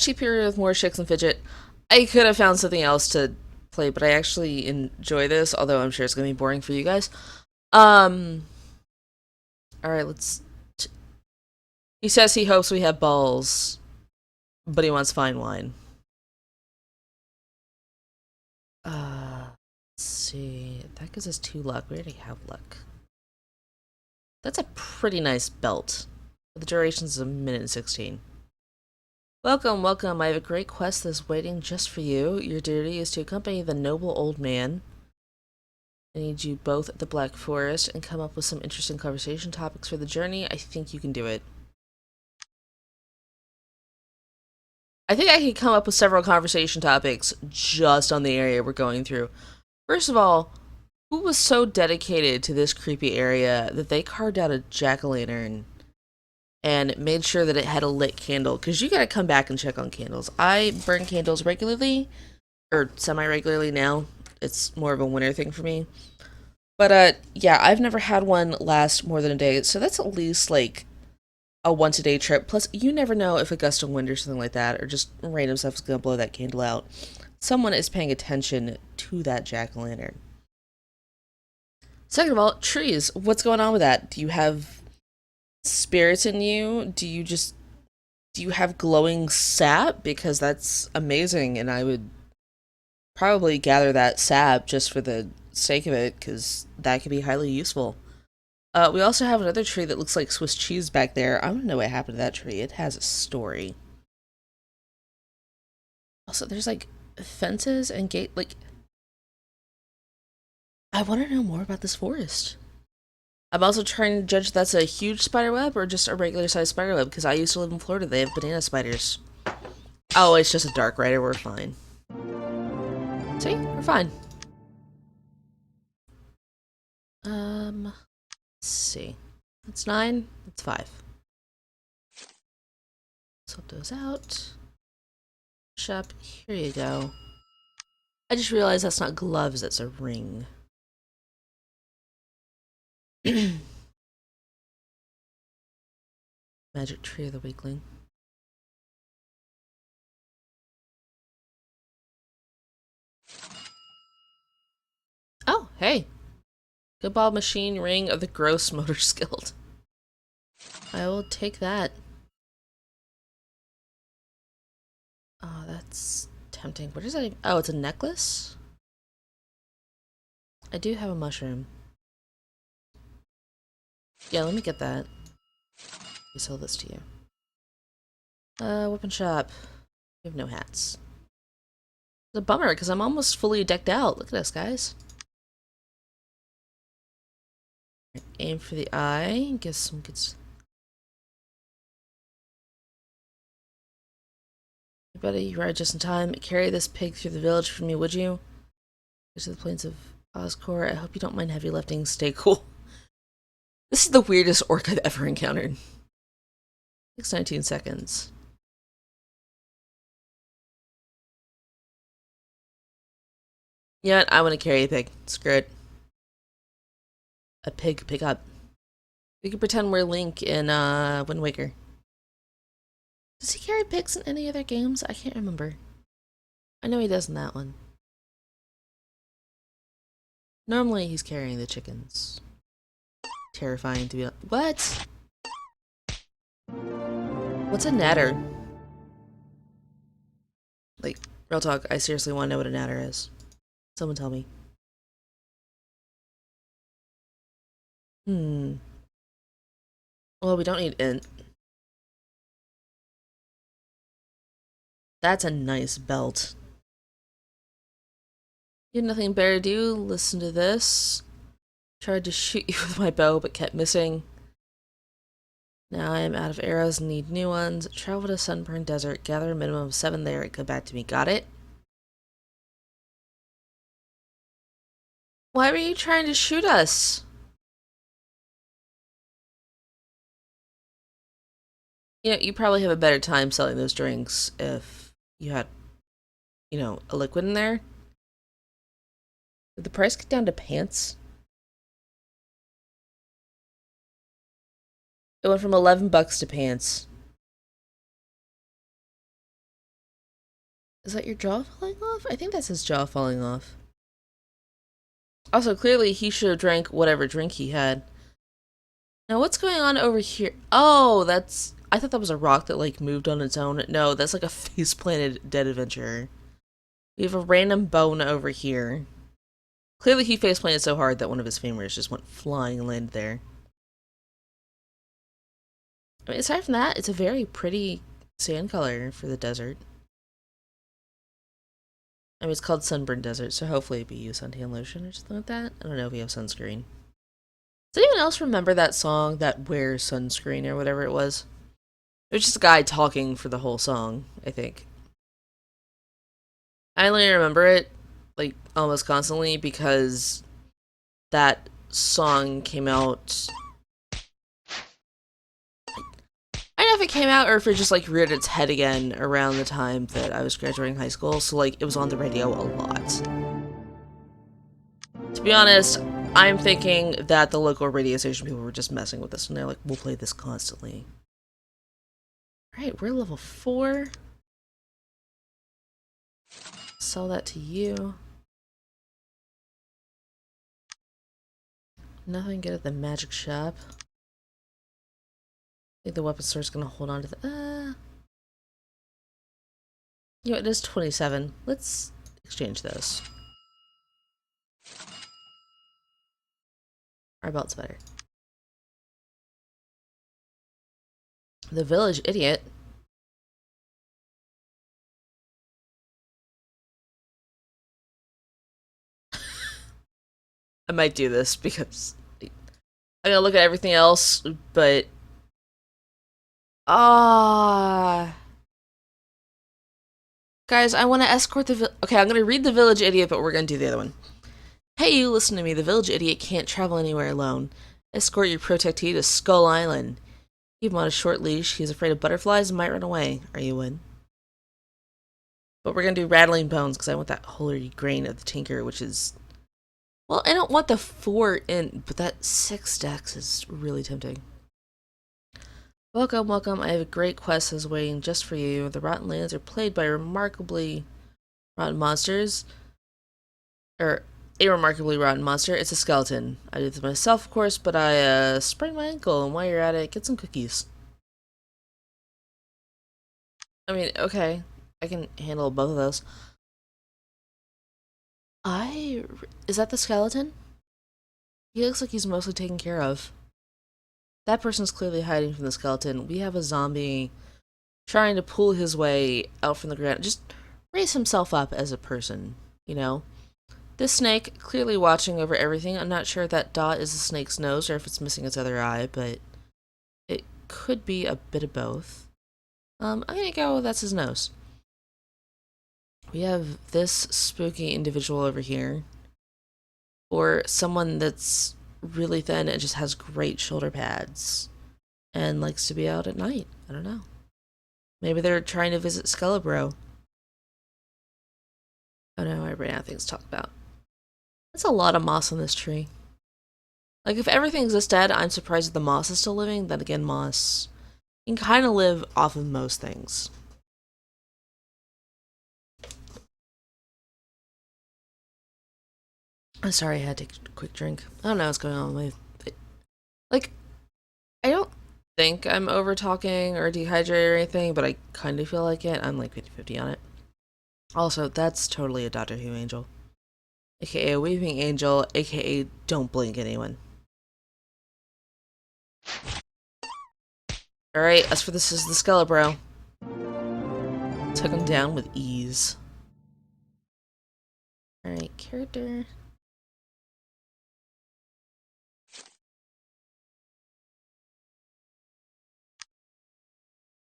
TP with more Shakes and Fidget. I could have found something else to play, but I actually enjoy this, although I'm sure it's going to be boring for you guys. Um, alright, he says he hopes we have balls, but he wants fine wine. Let's see. That gives us 2 luck. We already have luck. That's a pretty nice belt. The duration's a minute and 16. Welcome, welcome. I have a great quest that's waiting just for you. Your duty is to accompany the noble old man. I need you both at the Black Forest and come up with some interesting conversation topics for the journey. I think you can do it. I think I can come up with several conversation topics just on the area we're going through. First of all, who was so dedicated to this creepy area that they carved out a jack-o'-lantern and made sure that it had a lit candle? Because you gotta come back and check on candles. I burn candles regularly, or semi-regularly now. It's more of a winter thing for me. But yeah, I've never had one last more than a day, so that's at least like a once a day trip. Plus, you never know if a gust of wind or something like that, or just random stuff is gonna blow that candle out. Someone is paying attention to that jack-o'-lantern. Second of all, trees. What's going on with that? Do you have spirits in you? Do you have glowing sap? Because that's amazing, and I would probably gather that sap just for the sake of it, because that could be highly useful. We also have another tree that looks like Swiss cheese back there. I want to know what happened to that tree. It has a story. Also, there's like fences and gate. Like, I want to know more about this forest. I'm also trying to judge if that's a huge spider web or just a regular sized spider web, because I used to live in Florida. They have banana spiders. Oh, it's just a dark rider. We're fine. See? We're fine. Let's see. That's 9. That's 5. Swap those out. Shop. Here you go. I just realized that's not gloves, that's a ring. Magic tree of the weakling. Oh, hey. Goodball machine ring of the gross motor skilled. I will take that. Oh, that's tempting. What is that even? Oh, it's a necklace? I do have a mushroom. Yeah, let me get that. We sell this to you. Weapon shop. We have no hats. It's a bummer, because I'm almost fully decked out. Look at us, guys. Aim for the eye. Get some good... You better you ride just in time. Carry this pig through the village for me, would you? To the plains of Oscor. I hope you don't mind heavy lifting. Stay cool. This is the weirdest orc I've ever encountered. Takes 19 seconds. Yeah, I want to carry a pig. Screw it. A pig pick up. We can pretend we're Link in Wind Waker. Does he carry pigs in any other games? I can't remember. I know he does in that one. Normally he's carrying the chickens. Terrifying to be like, what? What's a natter? Like, real talk, I seriously want to know what a natter is. Someone tell me. Well, we don't need int. That's a nice belt. You had nothing better to do? Listen to this. Tried to shoot you with my bow, but kept missing. Now I am out of arrows and need new ones. Travel to Sunburned Desert, gather a minimum of 7 there, and come back to me. Got it? Why were you trying to shoot us? You know, you probably have a better time selling those drinks if you had, a liquid in there. Did the price get down to pants? It went from $11 to pants. Is that your jaw falling off? I think that's his jaw falling off. Also, clearly he should have drank whatever drink he had. Now, what's going on over here? Oh, that's... I thought that was a rock that, like, moved on its own. No, that's like a face-planted dead adventurer. We have a random bone over here. Clearly he face-planted so hard that one of his femurs just went flying and landed there. I mean, aside from that, it's a very pretty sand color for the desert. I mean, it's called Sunburn Desert, so hopefully it'd be used suntan lotion or something like that. I don't know if we have sunscreen. Does anyone else remember that song, that Wear Sunscreen or whatever it was? It was just a guy talking for the whole song, I think. I only remember it, like, almost constantly because that song came out. I don't know if it came out or if it just, like, reared its head again around the time that I was graduating high school, so, like, it was on the radio a lot. To be honest, I'm thinking that the local radio station people were just messing with us, and they're like, we'll play this constantly. Alright, we're level 4. Sell that to you. Nothing good at the magic shop. I think the weapon store's gonna hold on to the... You know, it is 27. Let's exchange those. Our belt's better. The village idiot. I might do this because I gotta look at everything else, but... Guys, I want to escort the okay, I'm gonna read the village idiot, but we're gonna do the other one. Hey, you listen to me. The village idiot can't travel anywhere alone. Escort your protectee to Skull Island. Keep him on a short leash. He's afraid of butterflies and might run away. Are you in? But we're gonna do rattling bones because I want that holy grain of the tinker, which is... Well, I don't want the 4 in, but that 6 dex is really tempting. Welcome, welcome. I have a great quest that's waiting just for you. The Rotten Lands are plagued by remarkably rotten monsters. Or a remarkably rotten monster. It's a skeleton. I did this myself, of course, but I sprained my ankle, and while you're at it, get some cookies. I mean, okay. I can handle both of those. Is that the skeleton? He looks like he's mostly taken care of. That person's clearly hiding from the skeleton. We have a zombie trying to pull his way out from the ground. Just raise himself up as a person, you know? This snake, clearly watching over everything. I'm not sure if that dot is the snake's nose or if it's missing its other eye, but it could be a bit of both. I'm gonna go, that's his nose. We have this spooky individual over here. Or someone that's really thin and just has great shoulder pads. And likes to be out at night. I don't know. Maybe they're trying to visit Skelebro. Oh no, I ran out of things to talk about. That's a lot of moss on this tree. Like, if everything's this dead, I'm surprised that the moss is still living. Then again, moss can kind of live off of most things. I'm sorry, I had to take a quick drink. I don't know what's going on with it. Like, I don't think I'm over talking or dehydrated or anything, but I kind of feel like it. I'm like 50-50 on it. Also, that's totally a Doctor Who angel. AKA a weeping angel, AKA don't blink anyone. Alright, as for this is the Skelebro. Took him down with ease. Alright, character.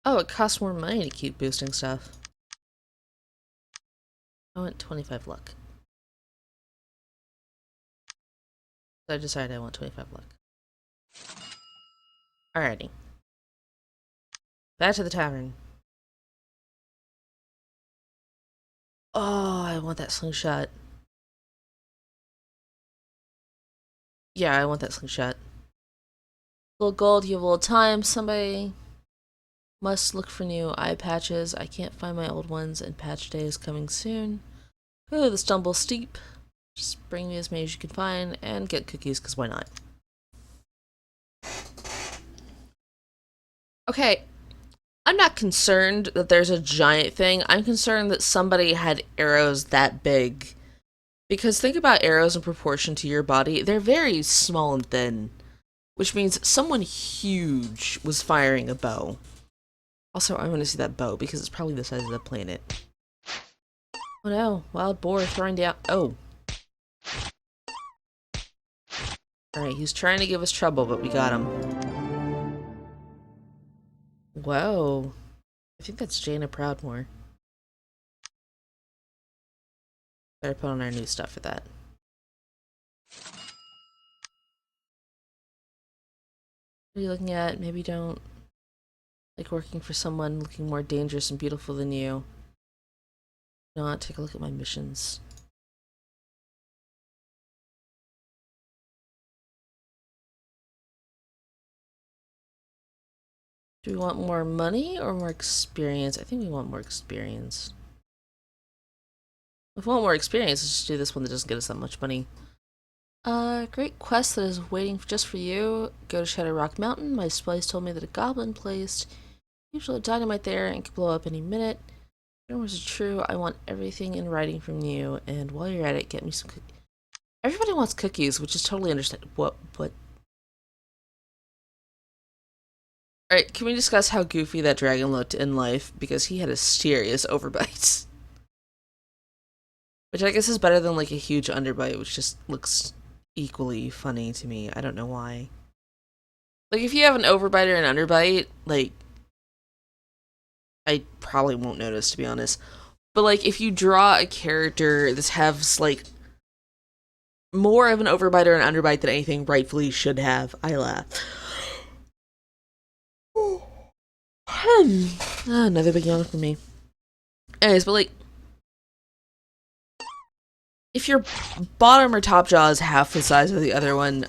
Oh, it costs more money to keep boosting stuff. I want 25 luck. So I decided I want 25 luck. Alrighty. Back to the tavern. Oh, I want that slingshot. Yeah, I want that slingshot. A little gold, you have a little time, somebody. Must look for new eye patches. I can't find my old ones, and patch day is coming soon. Oh, the stumble's steep. Just bring me as many as you can find, and get cookies, because why not? Okay, I'm not concerned that there's a giant thing. I'm concerned that somebody had arrows that big. Because think about arrows in proportion to your body. They're very small and thin. Which means someone huge was firing a bow. Also, I want to see that bow because it's probably the size of the planet. Oh no, wild boar throwing down. Oh. Alright, he's trying to give us trouble, but we got him. Whoa. I think that's Jaina Proudmore. Better put on our new stuff for that. What are you looking at? Maybe don't like working for someone looking more dangerous and beautiful than you. Not take a look at my missions. Do we want more money or more experience? I think we want more experience. If we want more experience, let's just do this one that doesn't get us that much money. Great quest that is waiting just for you. Go to Shadow Rock Mountain. My spies told me that a goblin placed usually dynamite there and could blow up any minute. Rumors are true. I want everything in writing from you, and while you're at it, get me some cookies. Everybody wants cookies, which is totally understandable. What? Alright, can we discuss how goofy that dragon looked in life? Because he had a serious overbite. Which I guess is better than like a huge underbite, which just looks equally funny to me. I don't know why. Like, if you have an overbite or an underbite, like, I probably won't notice, to be honest. But, like, if you draw a character that has, like, more of an overbite or an underbite than anything rightfully should have, I laugh. Another big yawn for me. Anyways, but, like, if your bottom or top jaw is half the size of the other one,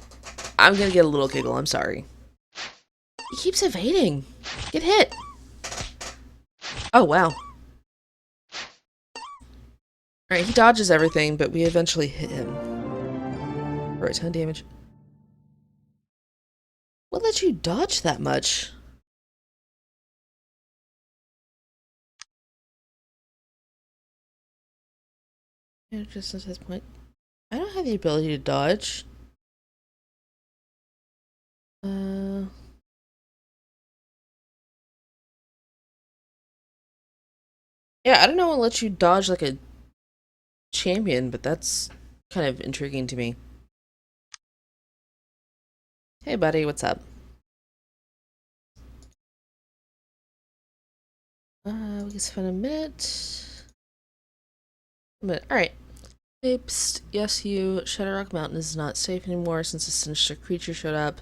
I'm gonna get a little giggle, I'm sorry. He keeps evading. Get hit. Oh, wow. Alright, he dodges everything, but we eventually hit him. For a ton of damage. What let you dodge that much? Just at this point. I don't have the ability to dodge. Yeah, I don't know what lets you dodge like a champion, but that's kind of intriguing to me. Hey buddy, what's up? We can spend a minute. Alright. Hey, psst, yes you. Shadowrock Mountain is not safe anymore since a sinister creature showed up.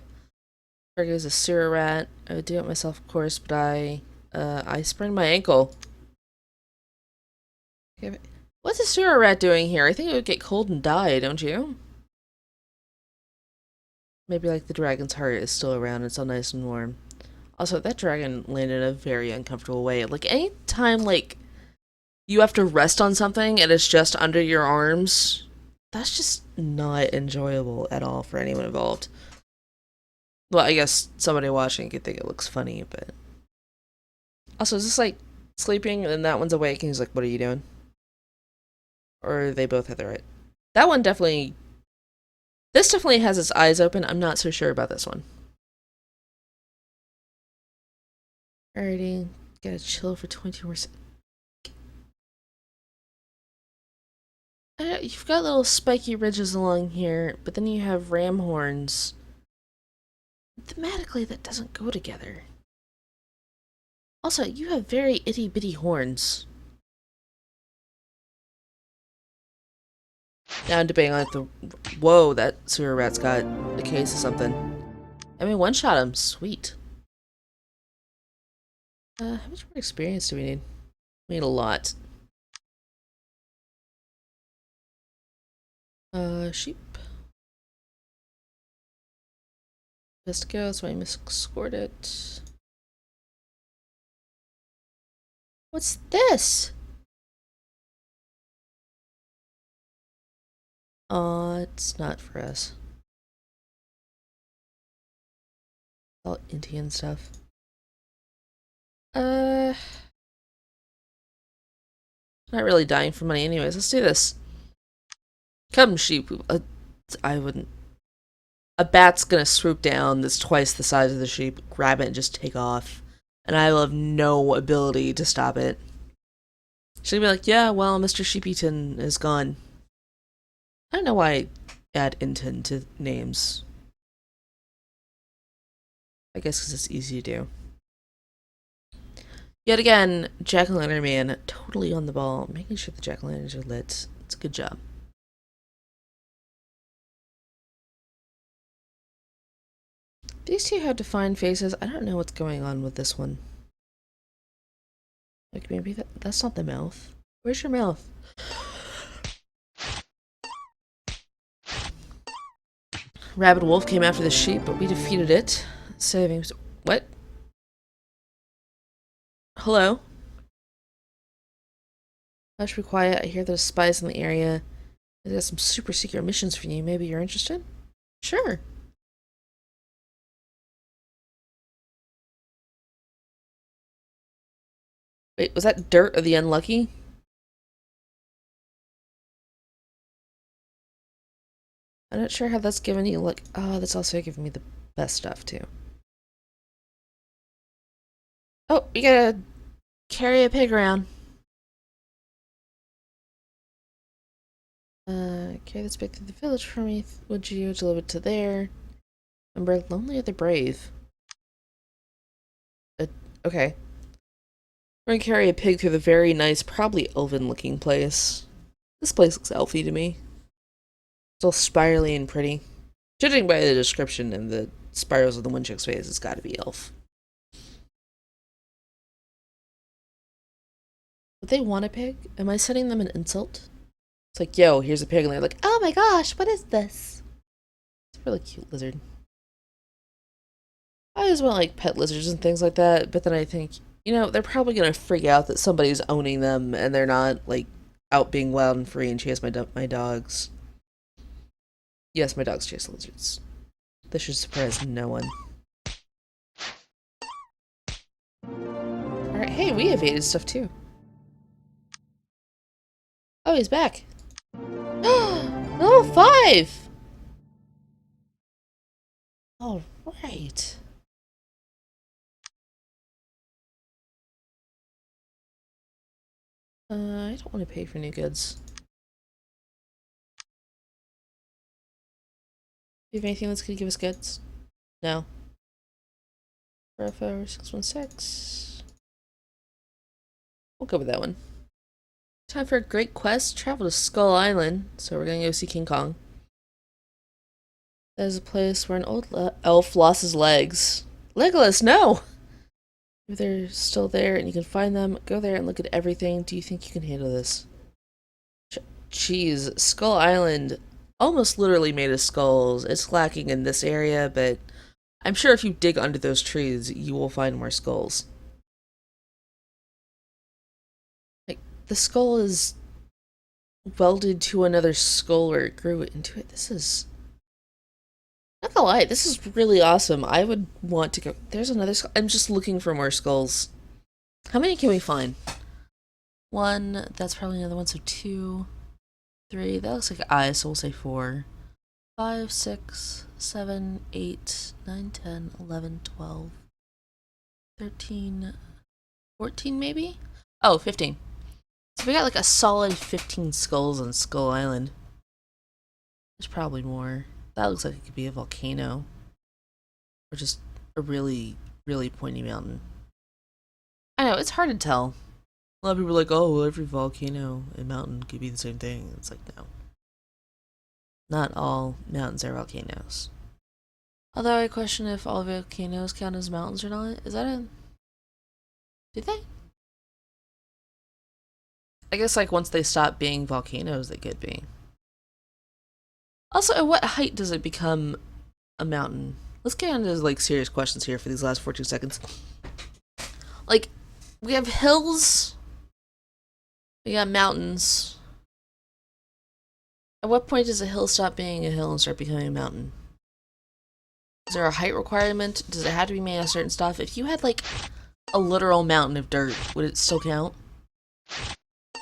Target is a sewer rat. I would do it myself, of course, but I sprained my ankle. Okay, what's a sewer rat doing here? I think it would get cold and die, don't you? Maybe like the dragon's heart is still around, it's all nice and warm. Also, that dragon landed in a very uncomfortable way. Like, anytime, like, you have to rest on something and it's just under your arms, that's just not enjoyable at all for anyone involved. Well, I guess somebody watching could think it looks funny, but... Also, is this, like, sleeping and that one's awake and he's like, what are you doing? Or they both have the right. That one definitely... This definitely has its eyes open. I'm not so sure about this one. Alrighty. Gotta chill for 20 more seconds. You've got little spiky ridges along here, but then you have ram horns. Thematically, that doesn't go together. Also, you have very itty-bitty horns. Now I'm debating on if the... Whoa, that sewer rat's got a case of something. I mean, one-shot him. Sweet. How much more experience do we need? We need a lot. Sheep. Just go, so I misscored it. What's this? It's not for us. All Indian stuff. Not really dying for money anyways. Let's do this. Come, sheep. I wouldn't. A bat's gonna swoop down that's twice the size of the sheep, grab it, and just take off. And I will have no ability to stop it. She'll be like, yeah, well, Mr. Sheepyton is gone. I don't know why I add Inton to names. I guess because it's easy to do. Yet again, Jack-o'-lantern man, totally on the ball, making sure the jack-o'-lanterns are lit. It's a good job. These two have defined faces. I don't know what's going on with this one. Like, maybe that's not the mouth. Where's your mouth? Rabid wolf came after the sheep, but we defeated it. Saving... What? Hello? Hush, be quiet. I hear there's spies in the area. They got some super secret missions for you. Maybe you're interested? Sure. Wait, was that Dirt of the Unlucky? I'm not sure how that's giving you, like... Oh, that's also giving me the best stuff, too. Oh, you gotta carry a pig around. Carry this pig through the village for me, would you? Deliver it to there. Remember, lonely or the brave? Okay. We're gonna carry a pig through the very nice, probably elven-looking place. This place looks elfy to me. It's all spirally and pretty. Judging by the description and the spirals of the woodchuck's face, it's gotta be elf. Would they want a pig? Am I sending them an insult? It's like, yo, here's a pig, and they're like, oh my gosh, what is this? It's a really cute lizard. I always want, like, pet lizards and things like that, but then I think, you know, they're probably gonna freak out that somebody's owning them, and they're not, like, out being wild and free and chase my dogs. Yes, my dogs chase lizards. This should surprise no one. Alright, hey, we evaded stuff too. Oh, he's back. Level 5! Alright. I don't want to pay for new goods. Do you have anything that's gonna give us goods? No. 404-616. We'll go with that one. Time for a great quest. Travel to Skull Island. So we're gonna go see King Kong. That is a place where an old elf lost his legs. Legolas, no! If they're still there and you can find them, go there and look at everything. Do you think you can handle this? Jeez, Skull Island almost literally made of skulls. It's lacking in this area, but I'm sure if you dig under those trees, you will find more skulls. Like, the skull is welded to another skull or it grew into it. This is... Not gonna lie, this is really awesome. I would want to go... There's another skull. I'm just looking for more skulls. How many can we find? 1, that's probably another one, so 2, 3, that looks like eyes, so we'll say 4. 5, 6, 7, 8, 9, 10, 11, 12, 13, 14 maybe? Oh, 15. So we got like a solid 15 skulls on Skull Island. There's probably more. That looks like it could be a volcano. Or just a really, really pointy mountain. I know, it's hard to tell. A lot of people are like, oh, well, every volcano and mountain could be the same thing. It's like, no. Not all mountains are volcanoes. Although I question if all volcanoes count as mountains or not. Is that a... Do they? I guess, like, once they stop being volcanoes, they could be. Also, at what height does it become a mountain? Let's get into, like, serious questions here for these last 14 seconds. Like, we have hills We got mountains. At what point does a hill stop being a hill and start becoming a mountain? Is there a height requirement? Does it have to be made of certain stuff? If you had, like, a literal mountain of dirt, would it still count?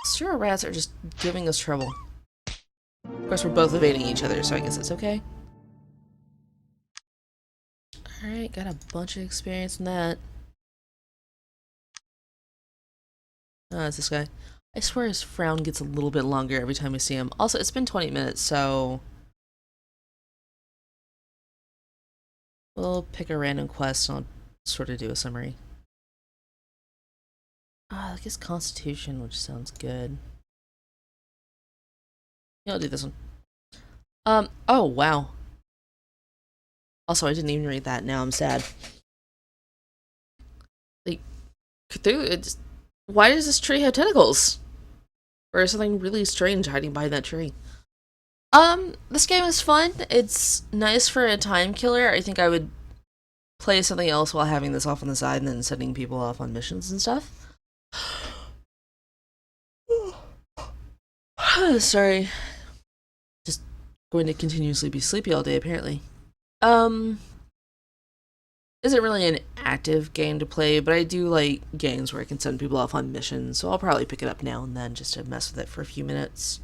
Sewer rats are just giving us trouble. Of course, we're both evading each other, so I guess it's okay. Alright, got a bunch of experience in that. Oh, it's this guy. I swear his frown gets a little bit longer every time we see him. Also, it's been 20 minutes, so... we'll pick a random quest and I'll sort of do a summary. I guess Constitution, which sounds good. Yeah, I'll do this one. Oh, wow. Also, I didn't even read that. Now I'm sad. Like, it's... why does this tree have tentacles? Or is something really strange hiding behind that tree? This game is fun. It's nice for a time killer. I think I would play something else while having this off on the side and then sending people off on missions and stuff. Sorry. Just going to continuously be sleepy all day, apparently. Isn't really an active game to play, but I do like games where I can send people off on missions, so I'll probably pick it up now and then just to mess with it for a few minutes.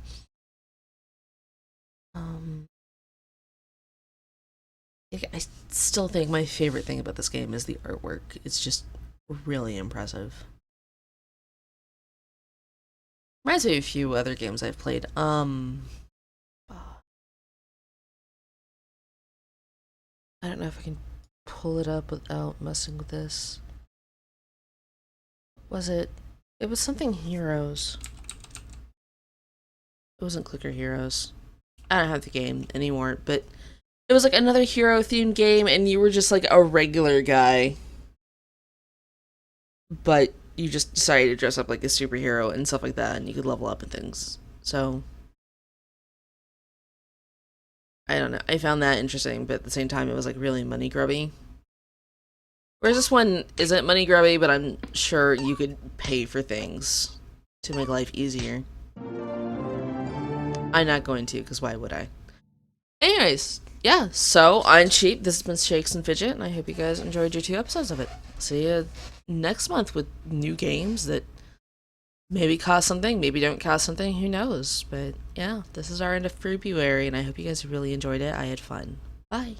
I still think my favorite thing about this game is the artwork. It's just really impressive. Reminds me of a few other games I've played. I don't know if I can pull it up without messing with this. Was it? It was something Heroes. It wasn't Clicker Heroes. I don't have the game anymore, but it was like another hero-themed game, and you were just like a regular guy. But you just decided to dress up like a superhero and stuff like that, and you could level up and things. So, I don't know. I found that interesting, but at the same time, it was like really money grubby. Whereas this one isn't money grubby, but I'm sure you could pay for things to make life easier. I'm not going to, because why would I? Anyways, yeah, so I'm Cheap. This has been Shakes and Fidget, and I hope you guys enjoyed your 2 episodes of it. See you next month with new games that maybe cost something, maybe don't cost something, who knows. But yeah, this is our end of February, and I hope you guys really enjoyed it. I had fun. Bye.